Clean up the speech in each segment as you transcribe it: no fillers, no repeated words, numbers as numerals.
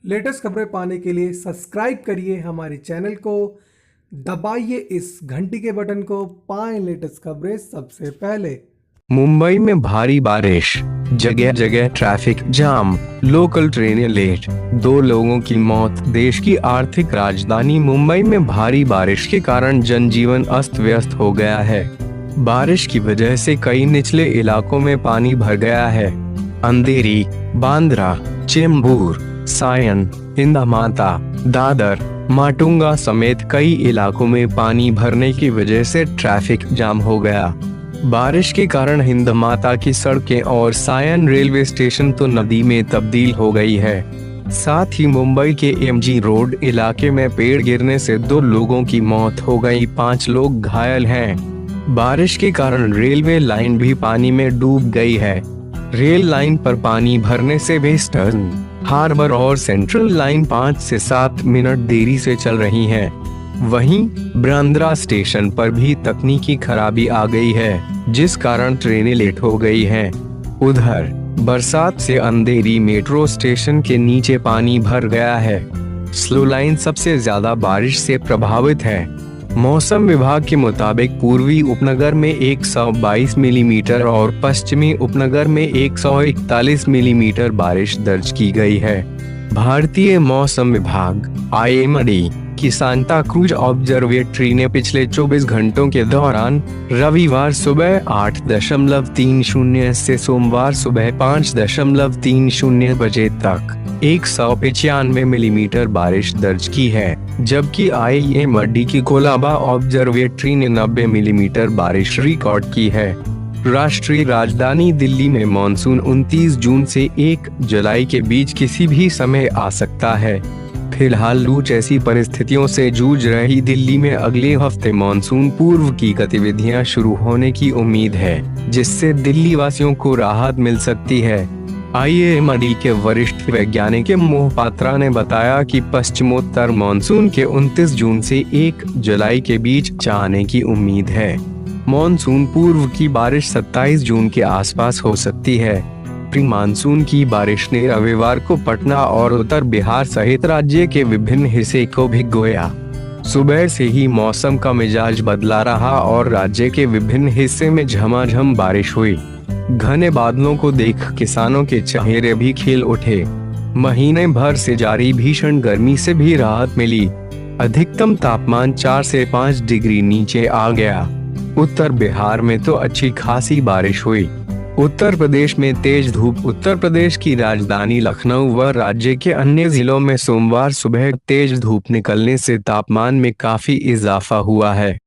Latest खबरें पाने के लिए सब्सक्राइब करिए हमारे चैनल को, दबाइए इस घंटी के बटन को, पाएं लेटेस्ट खबरें सबसे पहले। मुंबई में भारी बारिश, जगह जगह ट्रैफिक जाम, लोकल ट्रेनें लेट, 2 लोगों की मौत। देश की आर्थिक राजधानी मुंबई में भारी बारिश के कारण जनजीवन अस्त व्यस्त हो गया है। बारिश की वजह से कई निचले इलाकों में पानी भर गया है। अंधेरी, बांद्रा, चेंबूर, सायन, हिंदमाता, दादर, माटुंगा समेत कई इलाकों में पानी भरने की वजह से ट्रैफिक जाम हो गया। बारिश के कारण हिंदमाता की सड़कें और सायन रेलवे स्टेशन तो नदी में तब्दील हो गई है। साथ ही मुंबई के एमजी रोड इलाके में पेड़ गिरने से 2 लोगों की मौत हो गई, 5 लोग घायल हैं। बारिश के कारण रेलवे लाइन भी पानी में डूब गई है। रेल लाइन पर पानी भरने से वेस्टर्न हार्बर और सेंट्रल लाइन 5 से 7 मिनट देरी से चल रही है। वहीं बांद्रा स्टेशन पर भी तकनीकी खराबी आ गई है, जिस कारण ट्रेनें लेट हो गई हैं। उधर बरसात से अंधेरी मेट्रो स्टेशन के नीचे पानी भर गया है। स्लो लाइन सबसे ज्यादा बारिश से प्रभावित है। मौसम विभाग के मुताबिक पूर्वी उपनगर में 122 मिलीमीटर और पश्चिमी उपनगर में 141 मिलीमीटर बारिश दर्ज की गई है। भारतीय मौसम विभाग (IMD) की सांता क्रूज ऑब्जर्वेटरी ने पिछले 24 घंटों के दौरान रविवार सुबह 8.30 से सोमवार सुबह 5.30 बजे तक 195 मिलीमीटर बारिश दर्ज की है, जबकि IMD की कोलाबा ऑब्जर्वेटरी ने 90 मिलीमीटर बारिश रिकॉर्ड की है। राष्ट्रीय राजधानी दिल्ली में मॉनसून 29 जून से 1 जुलाई के बीच किसी भी समय आ सकता है। फिलहाल लू जैसी परिस्थितियों से जूझ रही दिल्ली में अगले हफ्ते मॉनसून पूर्व की गतिविधियां शुरू होने की उम्मीद है, जिससे दिल्ली वासियों को राहत मिल सकती है। IMD के वरिष्ठ वैज्ञानिक मोहपात्रा ने बताया कि पश्चिमोत्तर मॉनसून के 29 जून से 1 जुलाई के बीच आने की उम्मीद है। मॉनसून पूर्व की बारिश 27 जून के आसपास हो सकती है। प्री मानसून की बारिश ने रविवार को पटना और उत्तर बिहार सहित राज्य के विभिन्न हिस्से को भिगोया। सुबह से ही मौसम का मिजाज बदला रहा और राज्य के विभिन्न हिस्से में झमाझम बारिश हुई। घने बादलों को देख किसानों के चेहरे भी खिल उठे। महीने भर से जारी भीषण गर्मी से भी राहत मिली। अधिकतम तापमान 4 से 5 डिग्री नीचे आ गया। उत्तर बिहार में तो अच्छी खासी बारिश हुई। उत्तर प्रदेश में तेज धूप। उत्तर प्रदेश की राजधानी लखनऊ व राज्य के अन्य जिलों में सोमवार सुबह तेज धूप निकलने से तापमान में काफी इजाफा हुआ है।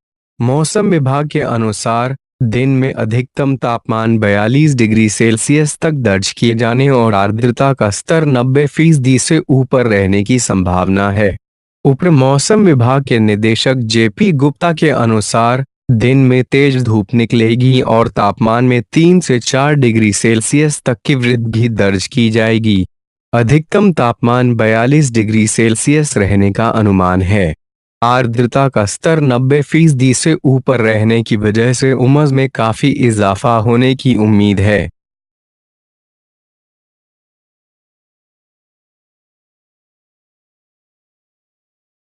मौसम विभाग के अनुसार दिन में अधिकतम तापमान 42 डिग्री सेल्सियस तक दर्ज किए जाने और आर्द्रता का स्तर 90% से ऊपर रहने की संभावना है। उप मौसम विभाग के निदेशक JP गुप्ता के अनुसार दिन में तेज धूप निकलेगी और तापमान में 3 से 4 डिग्री सेल्सियस तक की वृद्धि दर्ज की जाएगी। अधिकतम तापमान 42 डिग्री सेल्सियस रहने का अनुमान है। आर्द्रता का स्तर 90% से ऊपर रहने की वजह से उमस में काफी इजाफा होने की उम्मीद है।